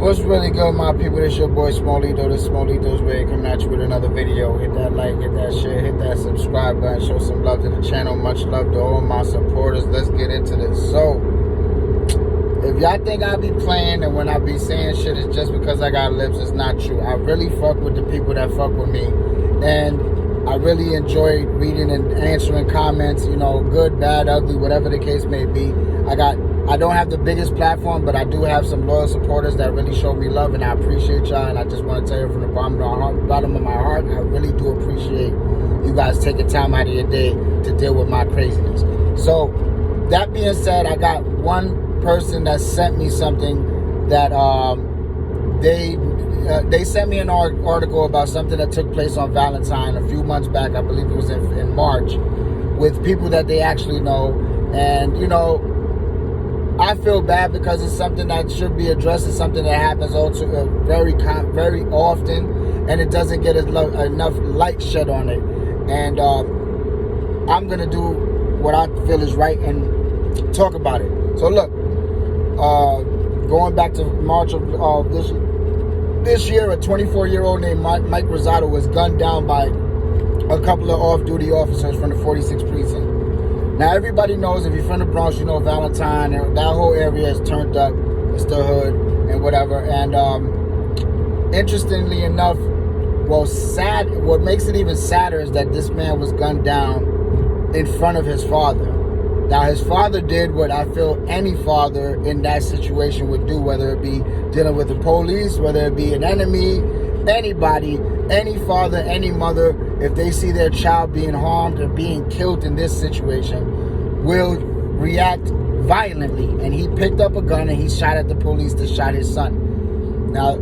What's really good, my people? It's your boy Smolito. This Smolito's ready to come at you with another video. Hit that like, hit that share, hit that subscribe button. Show some love to the channel. Much love to all my supporters. Let's get into this. So, if y'all think I be playing and when I be saying shit it's just because I got lips, it's not true. I really fuck with the people that fuck with me. And I really enjoy reading and answering comments, you know, good, bad, ugly, whatever the case may be. I don't have the biggest platform, but I do have some loyal supporters that really show me love, and I appreciate y'all. And I just want to tell you from the bottom of my heart, I really do appreciate you guys taking time out of your day to deal with my craziness. So, that being said, I got one person that sent me something that they sent me an article about something that took place on Valentine a few months back. I believe it was in March, with people that they actually know. And, you know, I feel bad because it's something that should be addressed. It's something that happens also very often, and it doesn't get enough light shed on it. And I'm going to do what I feel is right and talk about it. So look, going back to March of this year, a 24-year-old named Mike Rosado was gunned down by a couple of off-duty officers from the 46th precinct. Now, everybody knows, if you're from the Bronx, you know Valentine, and that whole area is turned up. It's the hood and whatever. And interestingly enough, what makes it even sadder is that this man was gunned down in front of his father. Now, his father did what I feel any father in that situation would do, whether it be dealing with the police, whether it be an enemy, anybody, any father, any mother, if they see their child being harmed or being killed in this situation, will react violently. And he picked up a gun and he shot at the police that shot his son. Now,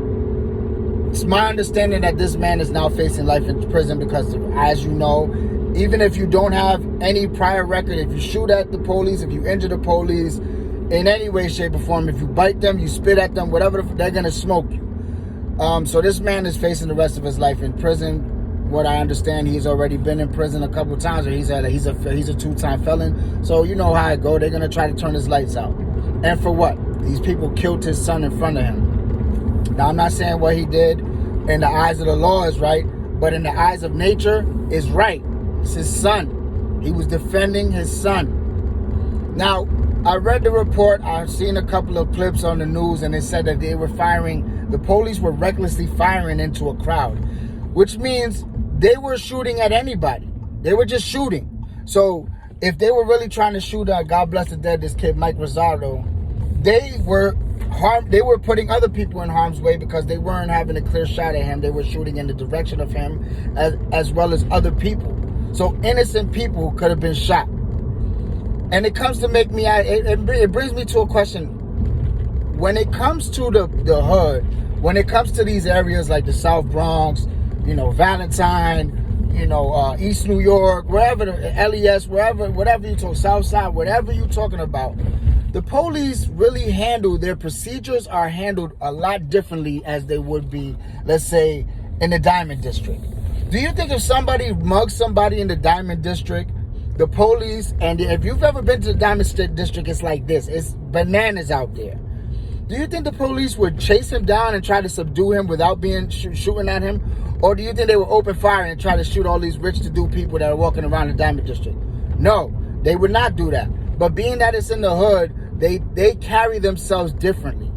it's my understanding that this man is now facing life in prison because, as you know, even if you don't have any prior record, if you shoot at the police, if you injure the police in any way, shape, or form, if you bite them, you spit at them, whatever, they're going to smoke you. So this man is facing the rest of his life in prison. What I understand, he's already been in prison a couple times, or he's a two-time felon. So you know how it go. They're going to try to turn his lights out. And for what? These people killed his son in front of him. Now, I'm not saying what he did in the eyes of the law is right, but in the eyes of nature is right. It's his son. He was defending his son. Now, I read the report. I've seen a couple of clips on the news, and it said that the police were recklessly firing into a crowd, which means they were shooting at anybody. They were just shooting. So if they were really trying to shoot at, God bless the dead, this kid, Mike Rosado, they were putting other people in harm's way because they weren't having a clear shot at him. They were shooting in the direction of him as well as other people. So innocent people could have been shot. And it comes to make me, it brings me to a question. When it comes to the hood, when it comes to these areas like the South Bronx, you know, Valentine, you know, East New York, wherever, LES, whatever you talk, South Side, whatever you're talking about, the police really their procedures are handled a lot differently as they would be, let's say, in the Diamond District. Do you think if somebody mugs somebody in the Diamond District, the police, and if you've ever been to the Diamond District, it's like this. It's bananas out there. Do you think the police would chase him down and try to subdue him without being shooting at him? Or do you think they would open fire and try to shoot all these rich-to-do people that are walking around the Diamond District? No, they would not do that. But being that it's in the hood, they carry themselves differently.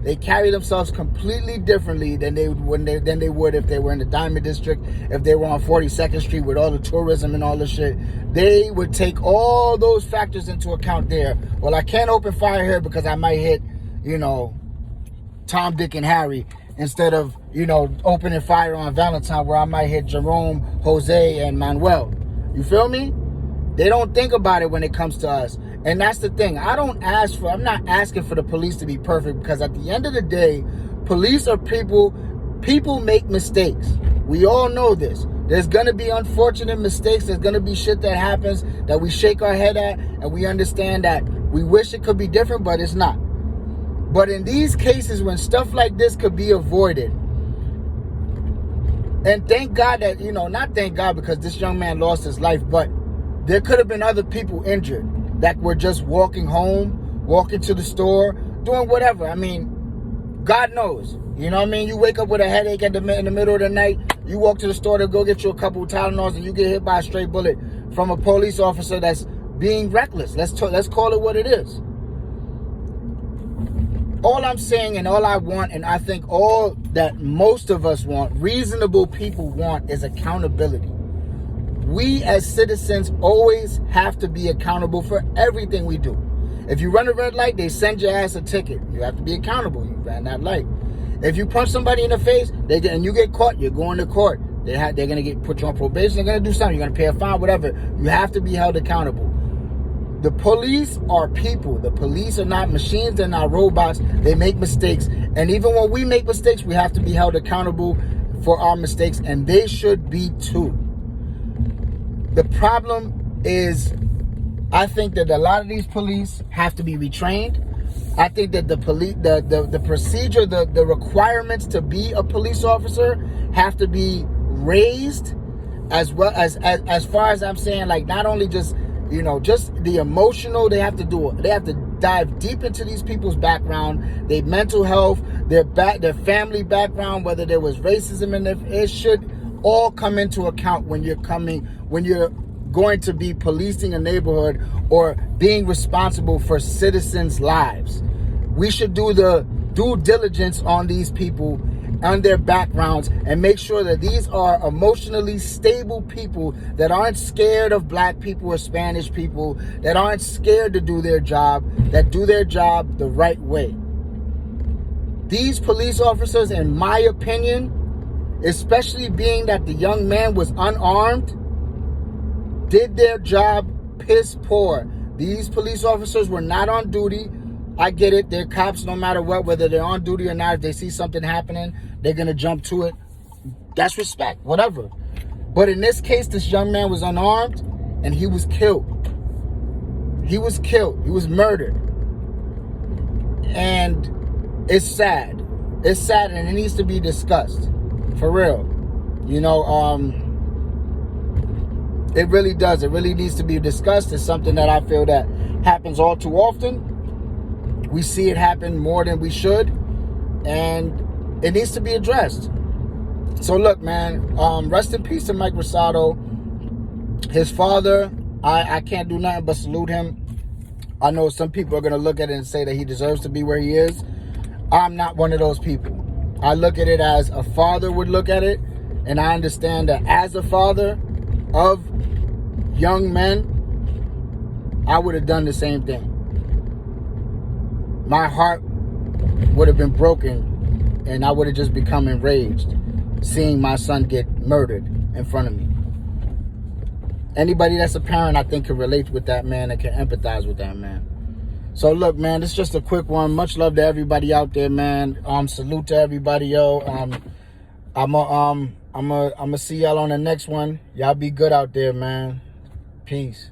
They carry themselves completely differently than they would if they were in the Diamond District, if they were on 42nd Street with all the tourism and all the shit. They would take all those factors into account there. Well, I can't open fire here because I might hit, you know, Tom, Dick, and Harry, instead of, you know, opening fire on Valentine where I might hit Jerome, Jose, and Manuel. You feel me? They don't think about it when it comes to us. And that's the thing. I'm not asking for the police to be perfect, because at the end of the day, police are people. People make mistakes. We all know this. There's going to be unfortunate mistakes. There's going to be shit that happens that we shake our head at, and we understand that we wish it could be different, but it's not. But in these cases, when stuff like this could be avoided, and thank God that, you know, not thank God because this young man lost his life, but there could have been other people injured that were just walking home, walking to the store, doing whatever. I mean, God knows. You know what I mean? You wake up with a headache in the middle of the night. You walk to the store to go get you a couple of Tylenols, and you get hit by a stray bullet from a police officer that's being reckless. Let's call it what it is. All I'm saying, and all I want, and I think all that most of us want, reasonable people want, is accountability. We as citizens always have to be accountable for everything we do. If you run a red light, they send your ass a ticket. You have to be accountable. You ran that light. If you punch somebody in the face, and you get caught, you're going to court. They're going to put you on probation. They're going to do something. You're going to pay a fine, whatever. You have to be held accountable. The police are people. The police are not machines. They're not robots. They make mistakes. And even when we make mistakes, we have to be held accountable for our mistakes. And they should be too. The problem is, I think that a lot of these police have to be retrained. I think that the procedure, the requirements to be a police officer have to be raised, as well as far as I'm saying, like, not only just, you know, just the emotional. They have to dive deep into these people's background, their mental health, their family background, whether there was racism in it. It should all come into account when you're going to be policing a neighborhood or being responsible for citizens' lives. We should do the due diligence on these people, on their backgrounds, and make sure that these are emotionally stable people that aren't scared of black people or Spanish people, that aren't scared to do their job, that do their job the right way. These police officers, in my opinion, especially being that the young man was unarmed, did their job piss poor. These police officers were not on duty. I get it. They're cops no matter what, whether they're on duty or not. If they see something happening, they're going to jump to it. That's respect, whatever. But in this case, this young man was unarmed and he was killed. He was killed. He was murdered. And it's sad. It's sad, and it needs to be discussed. For real. You know, it really does. It really needs to be discussed. It's something that I feel that happens all too often. We see it happen more than we should, and it needs to be addressed. So look, man, rest in peace to Mike Rosado. His father, I can't do nothing but salute him. I know some people are going to look at it and say that he deserves to be where he is. I'm not one of those people. I look at it as a father would look at it, and I understand that as a father of young men, I would have done the same thing. My heart would have been broken, and I would have just become enraged seeing my son get murdered in front of me. Anybody that's a parent, I think, can relate with that man and can empathize with that man. So look, man, it's just a quick one. Much love to everybody out there, man. Salute to everybody, yo. I'm gonna see y'all on the next one. Y'all be good out there, man. Peace.